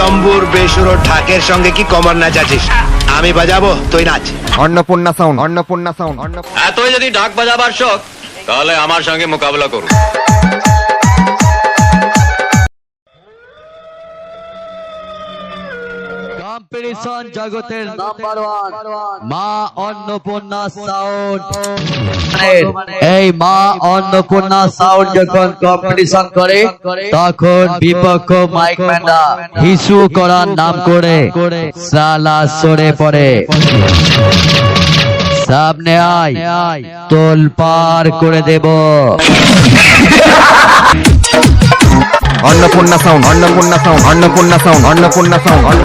জম্বুর বেসুরো ঢাকের সঙ্গে কি কমর নাচাছিস? আমি বাজাবো, তুই নাচ। Annapurna sound, Annapurna sound, Annapurna. এতই যদি ঢাক বাজাবার শখ, তাহলে আমার সঙ্গে মোকাবিলা করুন। কম্পিটিশন জগতের নাম্বার 1 মা অন্নপূর্ণা সাউন্ড। এই মা অন্নপূর্ণা সাউন্ড যখন কম্পিটিশন করে, তখন বিপক্ষ মাইকম্যানরা হিসু করার নাম করে সালা সরে পড়ে। সামনে আয়, তোল পার করে দেব। Annapurna sound, Annapurna sound, Annapurna sound, Annapurna sound.